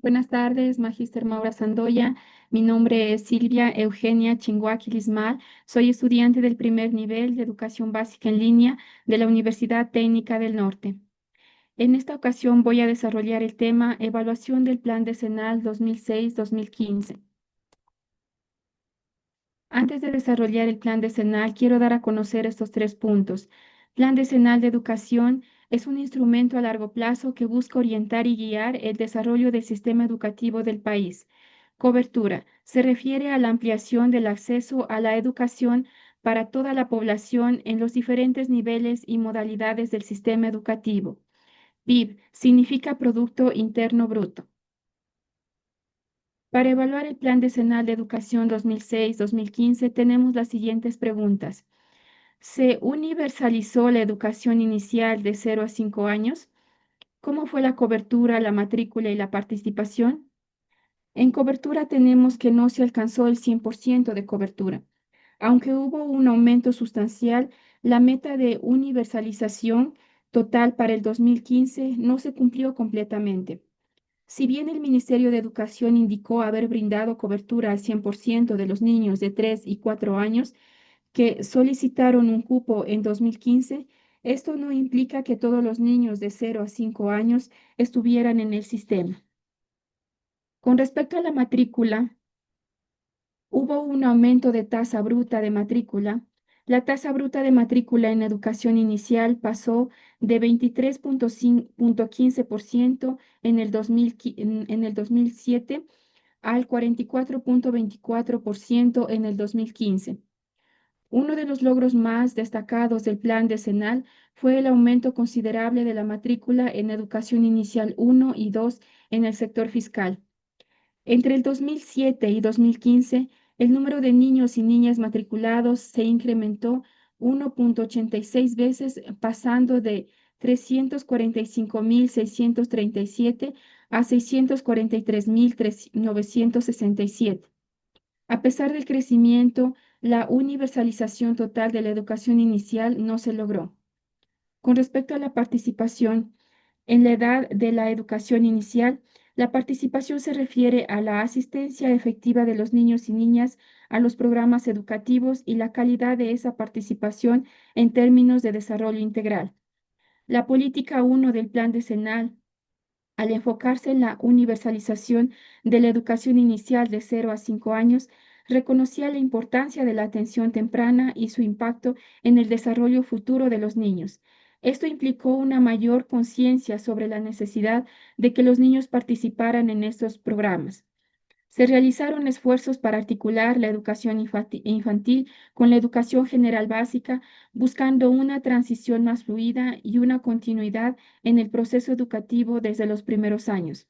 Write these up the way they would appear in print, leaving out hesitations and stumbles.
Buenas tardes, Magíster Maura Sandoya. Mi nombre es Silvia Eugenia Chinguaki Lismal. Soy estudiante del primer nivel de educación básica en línea de la Universidad Técnica del Norte. En esta ocasión voy a desarrollar el tema Evaluación del Plan Decenal 2006-2015. Antes de desarrollar el plan decenal, quiero dar a conocer estos tres puntos. Plan decenal de educación es un instrumento a largo plazo que busca orientar y guiar el desarrollo del sistema educativo del país. Cobertura. Se refiere a la ampliación del acceso a la educación para toda la población en los diferentes niveles y modalidades del sistema educativo. PIB significa Producto Interno Bruto. Para evaluar el Plan Decenal de Educación 2006-2015 tenemos las siguientes preguntas. ¿Se universalizó la educación inicial de 0 a 5 años? ¿Cómo fue la cobertura, la matrícula y la participación? En cobertura tenemos que no se alcanzó el 100% de cobertura. Aunque hubo un aumento sustancial, la meta de universalización total para el 2015 no se cumplió completamente. Si bien el Ministerio de Educación indicó haber brindado cobertura al 100% de los niños de 3 y 4 años que solicitaron un cupo en 2015, esto no implica que todos los niños de 0 a 5 años estuvieran en el sistema. Con respecto a la matrícula, hubo un aumento de tasa bruta de matrícula. La tasa bruta de matrícula en educación inicial pasó de 23,15% en el 2007 al 44,24% en el 2015. Uno de los logros más destacados del plan decenal fue el aumento considerable de la matrícula en educación inicial 1 y 2 en el sector fiscal. Entre el 2007 y 2015, el número de niños y niñas matriculados se incrementó 1,86 veces, pasando de 345.637 a 643.967. A pesar del crecimiento, la universalización total de la educación inicial no se logró. Con respecto a la participación, en la edad de la educación inicial, la participación se refiere a la asistencia efectiva de los niños y niñas a los programas educativos y la calidad de esa participación en términos de desarrollo integral. La política 1 del Plan Decenal, al enfocarse en la universalización de la educación inicial de 0 a 5 años, reconocía la importancia de la atención temprana y su impacto en el desarrollo futuro de los niños. Esto implicó una mayor conciencia sobre la necesidad de que los niños participaran en estos programas. Se realizaron esfuerzos para articular la educación infantil con la educación general básica, buscando una transición más fluida y una continuidad en el proceso educativo desde los primeros años.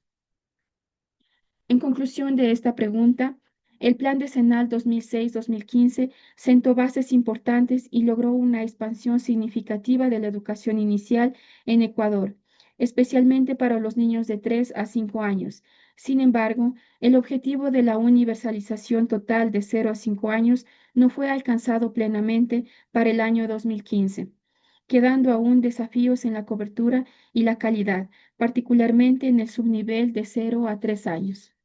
En conclusión de esta pregunta, el Plan Decenal 2006-2015 sentó bases importantes y logró una expansión significativa de la educación inicial en Ecuador, especialmente para los niños de 3 a 5 años. Sin embargo, el objetivo de la universalización total de 0 a 5 años no fue alcanzado plenamente para el año 2015, quedando aún desafíos en la cobertura y la calidad, particularmente en el subnivel de 0 a 3 años.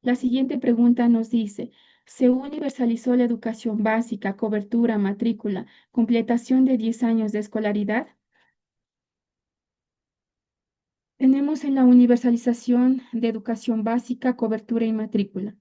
La siguiente pregunta nos dice, ¿se universalizó la educación básica, cobertura, matrícula, completación de 10 años de escolaridad? Tenemos en la universalización de educación básica, cobertura y matrícula.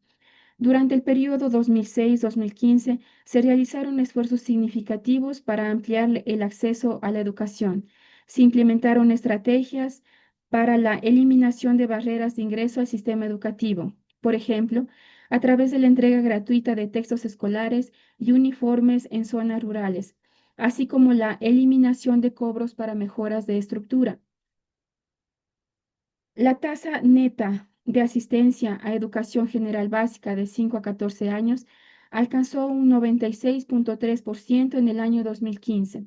Durante el periodo 2006-2015 se realizaron esfuerzos significativos para ampliar el acceso a la educación. Se implementaron estrategias para la eliminación de barreras de ingreso al sistema educativo, por ejemplo, a través de la entrega gratuita de textos escolares y uniformes en zonas rurales, así como la eliminación de cobros para mejoras de estructura. La tasa neta de asistencia a educación general básica de 5 a 14 años alcanzó un 96,3% en el año 2015,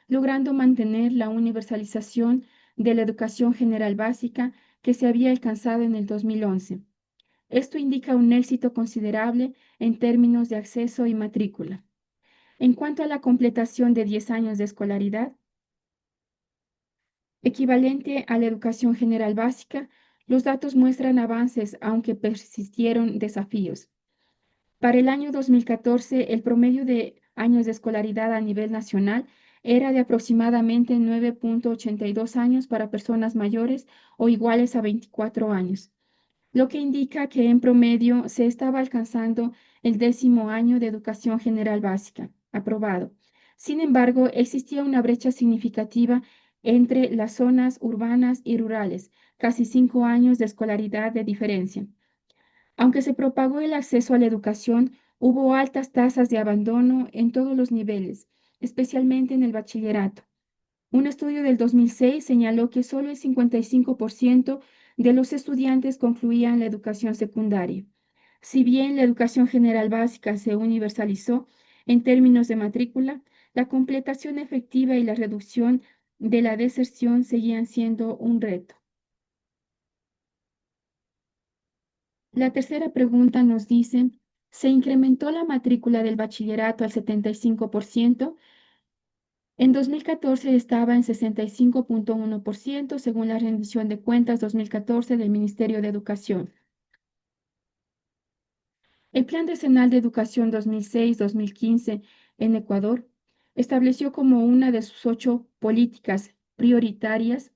logrando mantener la universalización de la educación general básica que se había alcanzado en el 2011. Esto indica un éxito considerable en términos de acceso y matrícula. En cuanto a la completación de 10 años de escolaridad, Equivalente a la educación general básica, los datos muestran avances, aunque persistieron desafíos. Para el año 2014, el promedio de años de escolaridad a nivel nacional era de aproximadamente 9,82 años para personas mayores o iguales a 24 años, lo que indica que en promedio se estaba alcanzando el 10º año de educación general básica, aprobado. Sin embargo, existía una brecha significativa entre las zonas urbanas y rurales, casi 5 años de escolaridad de diferencia. Aunque se propagó el acceso a la educación, hubo altas tasas de abandono en todos los niveles, especialmente en el bachillerato. Un estudio del 2006 señaló que solo el 55% de los estudiantes concluían la educación secundaria. Si bien la educación general básica se universalizó en términos de matrícula, la completación efectiva y la reducción de la deserción seguían siendo un reto. La tercera pregunta nos dice, ¿se incrementó la matrícula del bachillerato al 75%? En 2014 estaba en 65,1% según la rendición de cuentas 2014 del Ministerio de Educación. El Plan Decenal de Educación 2006-2015 en Ecuador estableció como una de sus 8 políticas prioritarias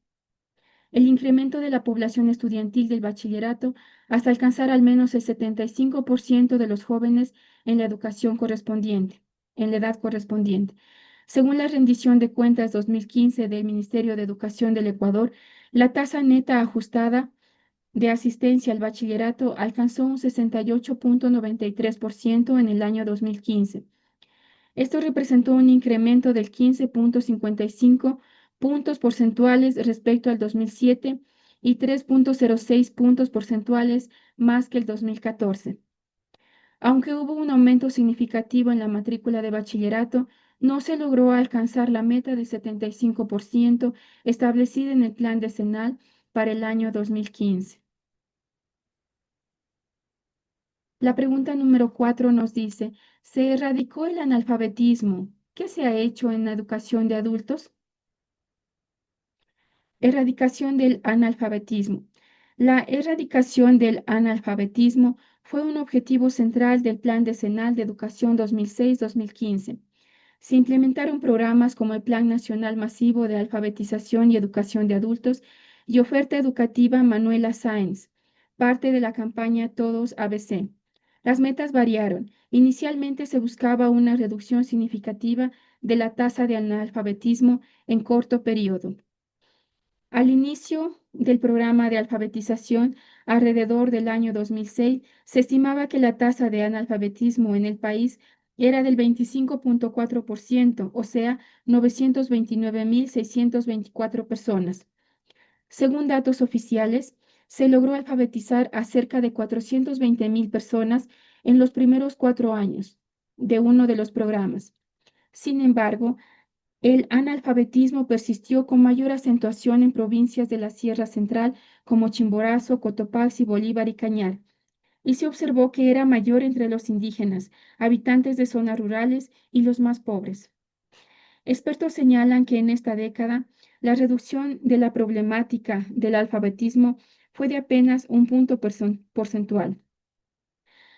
el incremento de la población estudiantil del bachillerato hasta alcanzar al menos el 75% de los jóvenes en la educación correspondiente, en la edad correspondiente. Según la rendición de cuentas 2015 del Ministerio de Educación del Ecuador, la tasa neta ajustada de asistencia al bachillerato alcanzó un 68,93% en el año 2015. Esto representó un incremento del 15,55 puntos porcentuales respecto al 2007 y 3,06 puntos porcentuales más que el 2014. Aunque hubo un aumento significativo en la matrícula de bachillerato, no se logró alcanzar la meta de 75% establecida en el Plan Decenal para el año 2015. La pregunta número 4 nos dice, ¿se erradicó el analfabetismo? ¿Qué se ha hecho en la educación de adultos? Erradicación del analfabetismo. La erradicación del analfabetismo fue un objetivo central del Plan Decenal de Educación 2006-2015. Se implementaron programas como el Plan Nacional Masivo de Alfabetización y Educación de Adultos y Oferta Educativa Manuela Sáenz, parte de la campaña Todos ABC. Las metas variaron. Inicialmente se buscaba una reducción significativa de la tasa de analfabetismo en corto periodo. Al inicio del programa de alfabetización, alrededor del año 2006, se estimaba que la tasa de analfabetismo en el país era del 25,4%, o sea, 929.624 personas. Según datos oficiales, se logró alfabetizar a cerca de 420.000 personas en los primeros 4 años de uno de los programas. Sin embargo, el analfabetismo persistió con mayor acentuación en provincias de la Sierra Central como Chimborazo, Cotopaxi, Bolívar y Cañar, y se observó que era mayor entre los indígenas, habitantes de zonas rurales y los más pobres. Expertos señalan que en esta década la reducción de la problemática del alfabetismo fue de apenas un punto porcentual.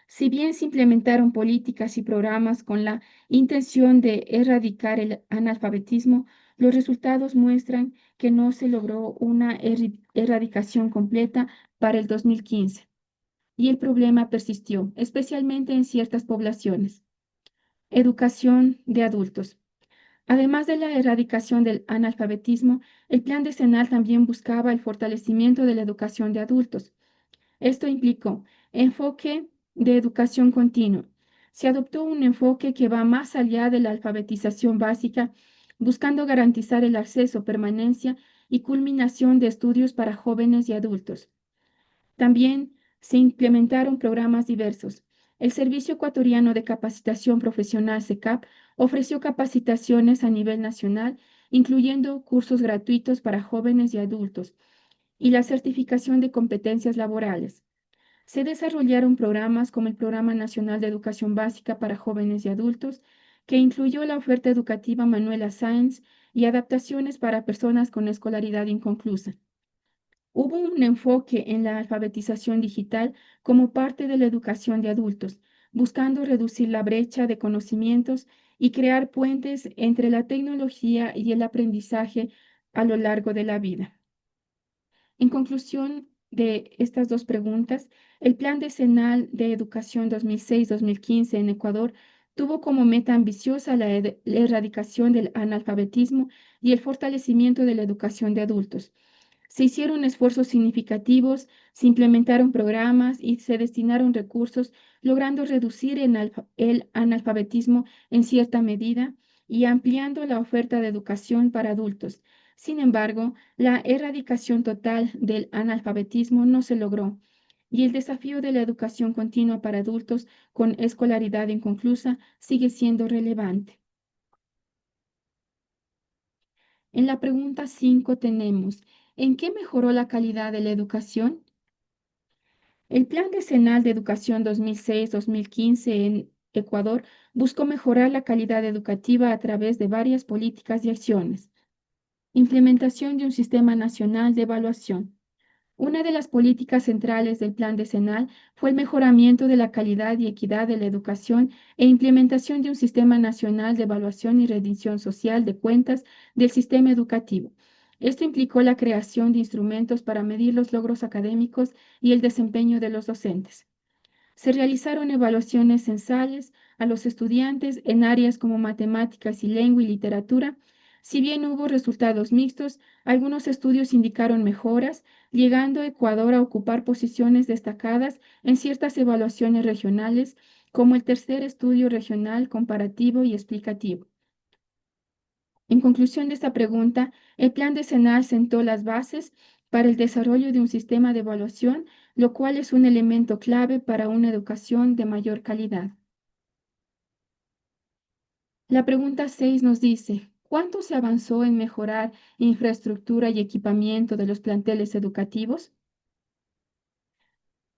Si bien se implementaron políticas y programas con la intención de erradicar el analfabetismo, los resultados muestran que no se logró una erradicación completa para el 2015 y el problema persistió, especialmente en ciertas poblaciones. Educación de adultos. Además de la erradicación del analfabetismo, el Plan Decenal también buscaba el fortalecimiento de la educación de adultos. Esto implicó enfoque de educación continua. Se adoptó un enfoque que va más allá de la alfabetización básica, buscando garantizar el acceso, permanencia y culminación de estudios para jóvenes y adultos. También se implementaron programas diversos. El Servicio Ecuatoriano de Capacitación Profesional, SECAP, ofreció capacitaciones a nivel nacional, incluyendo cursos gratuitos para jóvenes y adultos, y la certificación de competencias laborales. Se desarrollaron programas como el Programa Nacional de Educación Básica para Jóvenes y Adultos, que incluyó la oferta educativa Manuela Sáenz y adaptaciones para personas con escolaridad inconclusa. Hubo un enfoque en la alfabetización digital como parte de la educación de adultos, buscando reducir la brecha de conocimientos y crear puentes entre la tecnología y el aprendizaje a lo largo de la vida. En conclusión de estas dos preguntas, el Plan Decenal de Educación 2006-2015 en Ecuador tuvo como meta ambiciosa la erradicación del analfabetismo y el fortalecimiento de la educación de adultos. Se hicieron esfuerzos significativos, se implementaron programas y se destinaron recursos, logrando reducir el analfabetismo en cierta medida y ampliando la oferta de educación para adultos. Sin embargo, la erradicación total del analfabetismo no se logró y el desafío de la educación continua para adultos con escolaridad inconclusa sigue siendo relevante. En la pregunta 5 tenemos, ¿en qué mejoró la calidad de la educación? El Plan Decenal de Educación 2006-2015 en Ecuador buscó mejorar la calidad educativa a través de varias políticas y acciones. Implementación de un sistema nacional de evaluación. Una de las políticas centrales del Plan Decenal fue el mejoramiento de la calidad y equidad de la educación e implementación de un sistema nacional de evaluación y rendición social de cuentas del sistema educativo. Esto implicó la creación de instrumentos para medir los logros académicos y el desempeño de los docentes. Se realizaron evaluaciones censales a los estudiantes en áreas como matemáticas y lengua y literatura. Si bien hubo resultados mixtos, algunos estudios indicaron mejoras, llegando Ecuador a ocupar posiciones destacadas en ciertas evaluaciones regionales, como el tercer estudio regional comparativo y explicativo. En conclusión de esta pregunta, el Plan Decenal sentó las bases para el desarrollo de un sistema de evaluación, lo cual es un elemento clave para una educación de mayor calidad. La pregunta 6 nos dice, ¿cuánto se avanzó en mejorar infraestructura y equipamiento de los planteles educativos?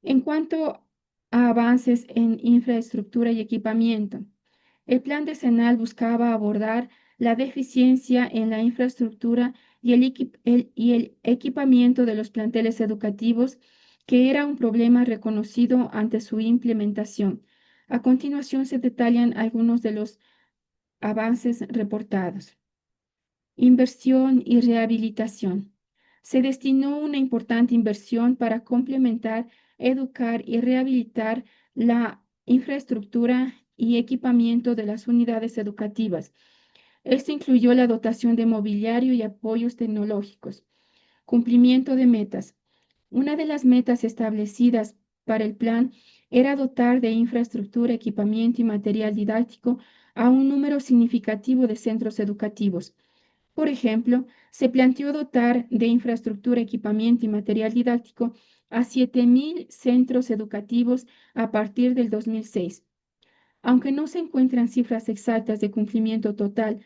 En cuanto a avances en infraestructura y equipamiento, el Plan Decenal buscaba abordar la deficiencia en la infraestructura y el equipamiento de los planteles educativos, que era un problema reconocido ante su implementación. A continuación se detallan algunos de los avances reportados. Inversión y rehabilitación. Se destinó una importante inversión para complementar, educar y rehabilitar la infraestructura y equipamiento de las unidades educativas. Esto incluyó la dotación de mobiliario y apoyos tecnológicos. Cumplimiento de metas. Una de las metas establecidas para el plan era dotar de infraestructura, equipamiento y material didáctico a un número significativo de centros educativos. Por ejemplo, se planteó dotar de infraestructura, equipamiento y material didáctico a 7.000 centros educativos a partir del 2006. Aunque no se encuentran cifras exactas de cumplimiento total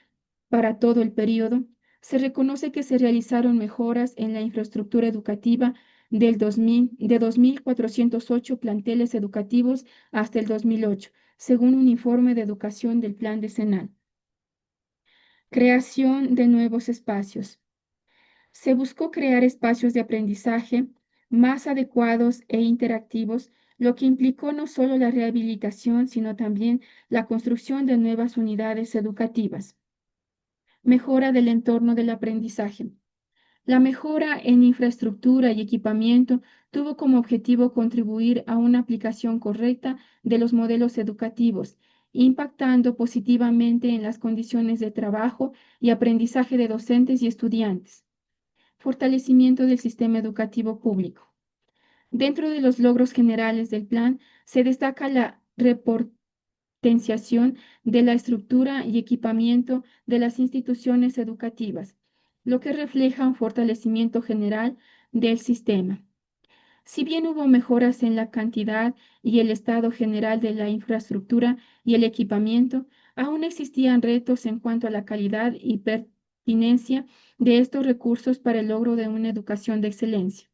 para todo el periodo, se reconoce que se realizaron mejoras en la infraestructura educativa de 2.408 planteles educativos hasta el 2008, según un informe de educación del Plan Decenal. Creación de nuevos espacios. Se buscó crear espacios de aprendizaje más adecuados e interactivos, lo que implicó no solo la rehabilitación, sino también la construcción de nuevas unidades educativas. Mejora del entorno del aprendizaje. La mejora en infraestructura y equipamiento tuvo como objetivo contribuir a una aplicación correcta de los modelos educativos, impactando positivamente en las condiciones de trabajo y aprendizaje de docentes y estudiantes. Fortalecimiento del sistema educativo público. Dentro de los logros generales del plan se destaca la repotenciación de la estructura y equipamiento de las instituciones educativas, lo que refleja un fortalecimiento general del sistema. Si bien hubo mejoras en la cantidad y el estado general de la infraestructura y el equipamiento, aún existían retos en cuanto a la calidad y pertinencia de estos recursos para el logro de una educación de excelencia.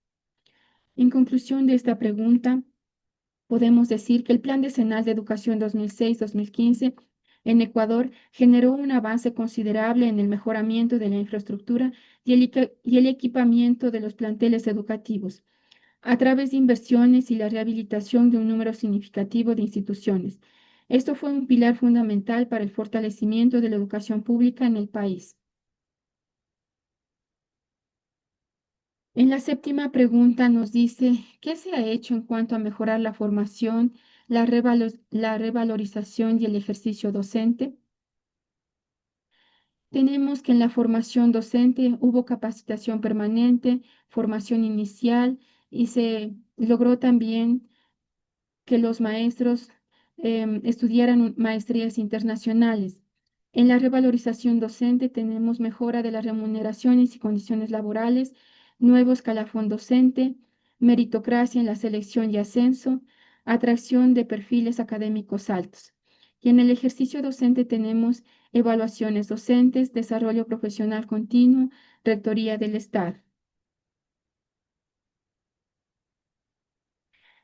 En conclusión de esta pregunta, podemos decir que el Plan Decenal de Educación 2006-2015 en Ecuador generó un avance considerable en el mejoramiento de la infraestructura y el equipamiento de los planteles educativos, a través de inversiones y la rehabilitación de un número significativo de instituciones. Esto fue un pilar fundamental para el fortalecimiento de la educación pública en el país. En la séptima pregunta nos dice, ¿qué se ha hecho en cuanto a mejorar la formación, la revalorización y el ejercicio docente? Tenemos que en la formación docente hubo capacitación permanente, formación inicial y se logró también que los maestros estudiaran maestrías internacionales. En la revalorización docente tenemos mejora de las remuneraciones y condiciones laborales, nuevo escalafón docente, meritocracia en la selección y ascenso, atracción de perfiles académicos altos. Y en el ejercicio docente tenemos evaluaciones docentes, desarrollo profesional continuo, rectoría del Estado.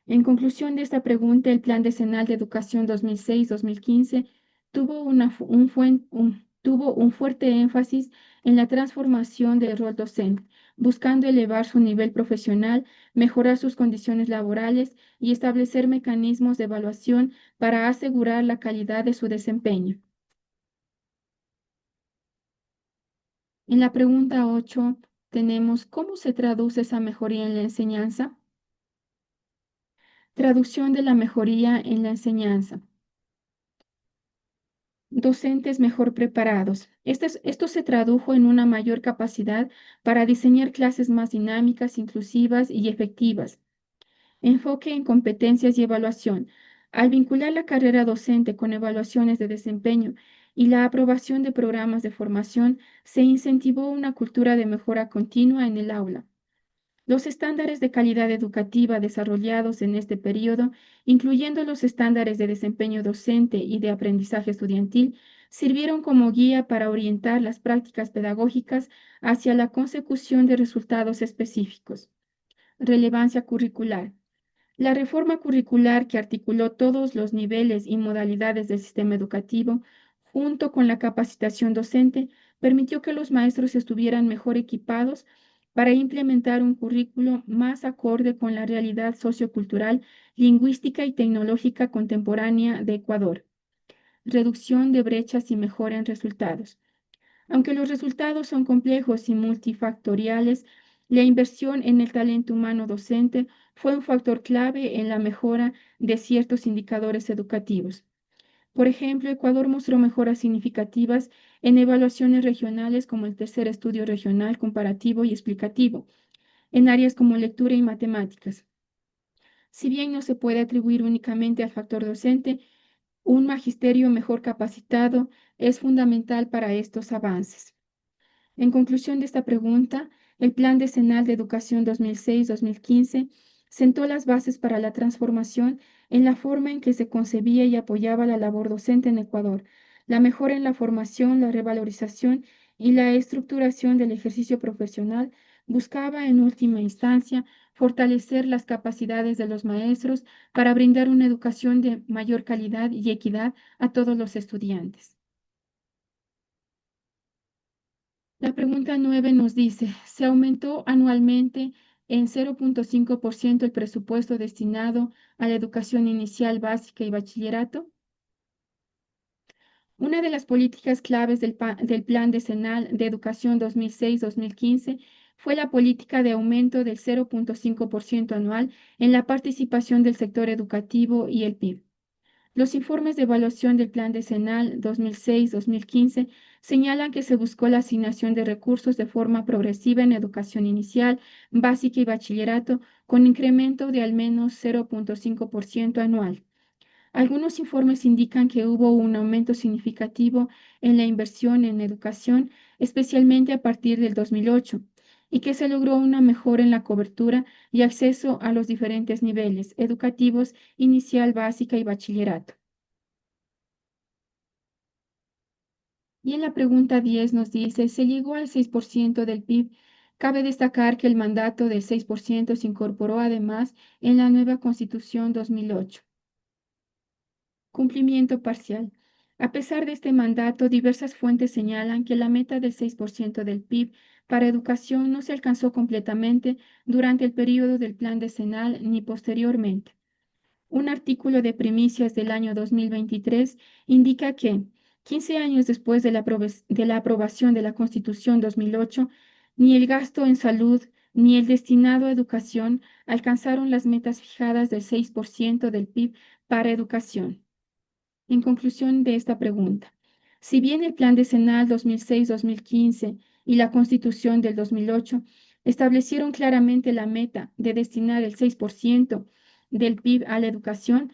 En conclusión de esta pregunta, el Plan Decenal de Educación 2006-2015 tuvo un fuerte énfasis en la transformación del rol docente, buscando elevar su nivel profesional, mejorar sus condiciones laborales y establecer mecanismos de evaluación para asegurar la calidad de su desempeño. En la pregunta 8 tenemos ¿cómo se traduce esa mejoría en la enseñanza? Traducción de la mejoría en la enseñanza. Docentes mejor preparados. Esto se tradujo en una mayor capacidad para diseñar clases más dinámicas, inclusivas y efectivas. Enfoque en competencias y evaluación. Al vincular la carrera docente con evaluaciones de desempeño y la aprobación de programas de formación, se incentivó una cultura de mejora continua en el aula. Los estándares de calidad educativa desarrollados en este periodo, incluyendo los estándares de desempeño docente y de aprendizaje estudiantil, sirvieron como guía para orientar las prácticas pedagógicas hacia la consecución de resultados específicos. Relevancia curricular. La reforma curricular que articuló todos los niveles y modalidades del sistema educativo, junto con la capacitación docente, permitió que los maestros estuvieran mejor equipados para implementar un currículo más acorde con la realidad sociocultural, lingüística y tecnológica contemporánea de Ecuador. Reducción de brechas y mejora en resultados. Aunque los resultados son complejos y multifactoriales, la inversión en el talento humano docente fue un factor clave en la mejora de ciertos indicadores educativos. Por ejemplo, Ecuador mostró mejoras significativas en evaluaciones regionales como el tercer estudio regional comparativo y explicativo, en áreas como lectura y matemáticas. Si bien no se puede atribuir únicamente al factor docente, un magisterio mejor capacitado es fundamental para estos avances. En conclusión de esta pregunta, el Plan Decenal de Educación 2006-2015 sentó las bases para la transformación en la forma en que se concebía y apoyaba la labor docente en Ecuador, la mejora en la formación, la revalorización y la estructuración del ejercicio profesional buscaba en última instancia fortalecer las capacidades de los maestros para brindar una educación de mayor calidad y equidad a todos los estudiantes. La pregunta 9 nos dice, ¿se aumentó anualmente en 0,5% el presupuesto destinado a la educación inicial básica y bachillerato? Una de las políticas claves del Plan Decenal de Educación 2006-2015 fue la política de aumento del 0,5% anual en la participación del sector educativo y el PIB. Los informes de evaluación del Plan Decenal 2006-2015 señalan que se buscó la asignación de recursos de forma progresiva en educación inicial, básica y bachillerato, con incremento de al menos 0,5% anual. Algunos informes indican que hubo un aumento significativo en la inversión en educación, especialmente a partir del 2008, y que se logró una mejora en la cobertura y acceso a los diferentes niveles educativos, inicial, básica y bachillerato. Y en la pregunta 10 nos dice, ¿se llegó al 6% del PIB? Cabe destacar que el mandato del 6% se incorporó además en la nueva Constitución 2008. Cumplimiento parcial. A pesar de este mandato, diversas fuentes señalan que la meta del 6% del PIB para educación no se alcanzó completamente durante el periodo del Plan Decenal ni posteriormente. Un artículo de Primicias del año 2023 indica que, 15 años después de la aprobación de la Constitución 2008, ni el gasto en salud ni el destinado a educación alcanzaron las metas fijadas del 6% del PIB para educación. En conclusión de esta pregunta, si bien el Plan Decenal 2006-2015 y la Constitución del 2008 establecieron claramente la meta de destinar el 6% del PIB a la educación,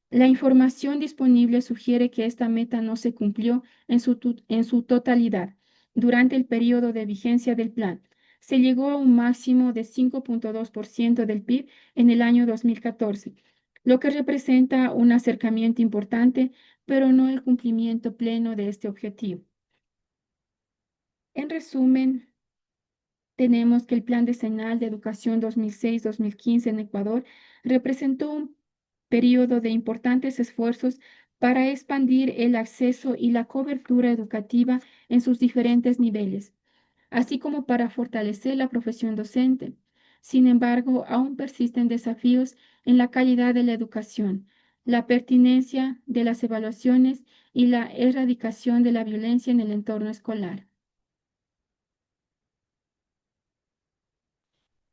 la información disponible sugiere que esta meta no se cumplió en su totalidad. Durante el periodo de vigencia del plan, se llegó a un máximo de 5,2% del PIB en el año 2014, lo que representa un acercamiento importante, pero no el cumplimiento pleno de este objetivo. En resumen, tenemos que el Plan Decenal de Educación 2006-2015 en Ecuador representó un periodo de importantes esfuerzos para expandir el acceso y la cobertura educativa en sus diferentes niveles, así como para fortalecer la profesión docente. Sin embargo, aún persisten desafíos en la calidad de la educación, la pertinencia de las evaluaciones y la erradicación de la violencia en el entorno escolar.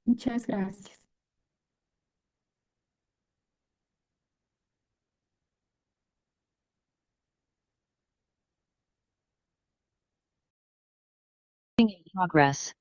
Muchas gracias. Progress.